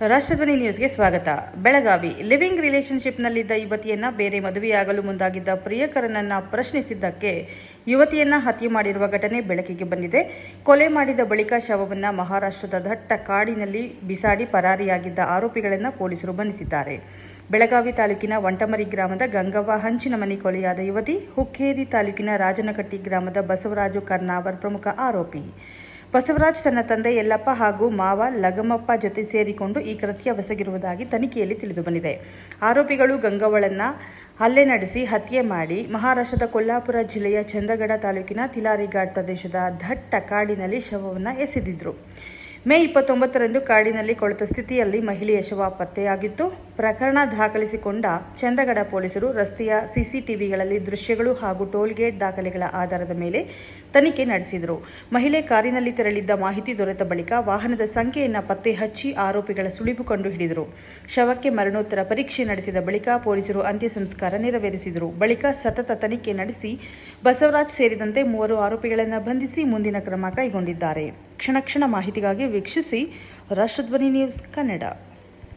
ರಾಷ್ಟ್ರಧ್ವನಿ ನ್ಯೂಸ್ಗೆ ಸ್ವಾಗತ. ಬೆಳಗಾವಿ ಲಿವಿಂಗ್ ರಿಲೇಶನ್ಶಿಪ್ನಲ್ಲಿದ್ದ ಯುವತಿಯನ್ನ ಬೇರೆ ಮದುವೆಯಾಗಲು ಮುಂದಾಗಿದ್ದ ಪ್ರಿಯಕರನನ್ನ ಪ್ರಶ್ನಿಸಿದ್ದಕ್ಕೆ ಯುವತಿಯನ್ನ ಹತ್ಯೆ ಮಾಡಿರುವ ಘಟನೆ ಬೆಳಕಿಗೆ ಬಂದಿದೆ. ಕೊಲೆ ಮಾಡಿದ ಬಳಿಕ ಶವವನ್ನು ಮಹಾರಾಷ್ಟ್ರದ ದಟ್ಟ ಕಾಡಿನಲ್ಲಿ ಬಿಸಾಡಿ ಪರಾರಿಯಾಗಿದ್ದ ಆರೋಪಿಗಳನ್ನು ಪೊಲೀಸರು ಬಂಧಿಸಿದ್ದಾರೆ. ಬೆಳಗಾವಿ ತಾಲೂಕಿನ ವಂಟಮರಿ ಗ್ರಾಮದ ಗಂಗವ್ವ ಹಂಚಿನಮನಿ ಕೊಲೆಯಾದ ಯುವತಿ, ಹುಕ್ಕೇರಿ ತಾಲೂಕಿನ ರಾಜನಕಟ್ಟಿ ಗ್ರಾಮದ ಬಸವರಾಜು ಕರ್ನಾವರ್ ಪ್ರಮುಖ ಆರೋಪಿ. ಬಸವರಾಜ್ ತನ್ನ ತಂದೆ ಯಲ್ಲಪ್ಪ ಹಾಗೂ ಮಾವ ಲಗಮಪ್ಪ ಜೊತೆ ಸೇರಿಕೊಂಡು ಈ ಕೃತ್ಯವೆಸಗಿರುವುದಾಗಿ ತನಿಖೆಯಲ್ಲಿ ತಿಳಿದುಬಂದಿದೆ. ಆರೋಪಿಗಳು ಗಂಗವ್ವಳನ್ನ ಹಲ್ಲೆ ನಡೆಸಿ ಹತ್ಯೆ ಮಾಡಿ ಮಹಾರಾಷ್ಟ್ರದ ಕೊಲ್ಲಾಪುರ ಜಿಲ್ಲೆಯ ಚಂದಗಡ ತಾಲೂಕಿನ ತಿಲಾರಿ ಘಾಟ್ ಪ್ರದೇಶದ ದಟ್ಟ ಕಾಡಿನಲ್ಲಿ ಶವವನ್ನು ಎಸೆದಿದ್ರು. ಮೇ 29ರಂದು ಕಾಡಿನಲ್ಲಿ ಕೊಳೆತ ಸ್ಥಿತಿಯಲ್ಲಿ ಮಹಿಳೆಯ ಶವ ಪತ್ತೆಯಾಗಿತ್ತು. ಪ್ರಕರಣ ದಾಖಲಿಸಿಕೊಂಡ ಚಂದಗಡ ಪೊಲೀಸರು ರಸ್ತೆಯ ಸಿಸಿಟಿವಿಗಳಲ್ಲಿ ದೃಶ್ಯಗಳು ಹಾಗೂ ಟೋಲ್ಗೇಟ್ ದಾಖಲೆಗಳ ಆಧಾರದ ಮೇಲೆ ತನಿಖೆ ನಡೆಸಿದರು. ಮಹಿಳೆ ಕಾರಿನಲ್ಲಿ ತೆರಳಿದ್ದ ಮಾಹಿತಿ ದೊರೆತ ಬಳಿಕ ವಾಹನದ ಸಂಖ್ಯೆಯನ್ನು ಪತ್ತೆ ಹಚ್ಚಿ ಆರೋಪಿಗಳ ಸುಳಿವು ಕಂಡು ಹಿಡಿದರು. ಶವಕ್ಕೆ ಮರಣೋತ್ತರ ಪರೀಕ್ಷೆ ನಡೆಸಿದ ಬಳಿಕ ಪೊಲೀಸರು ಅಂತ್ಯ ಸಂಸ್ಕಾರ ನೆರವೇರಿಸಿದರು. ಬಳಿಕ ಸತತ ತನಿಖೆ ನಡೆಸಿ ಬಸವರಾಜ್ ಸೇರಿದಂತೆ 3 ಆರೋಪಿಗಳನ್ನು ಬಂಧಿಸಿ ಮುಂದಿನ ಕ್ರಮ ಕೈಗೊಂಡಿದ್ದಾರೆ. ಕ್ಷಣ ಕ್ಷಣ ಮಾಹಿತಿಗಾಗಿ ವೀಕ್ಷಿಸಿ ರಾಷ್ಟ್ರಧ್ವನಿ ನ್ಯೂಸ್ ಕನ್ನಡ.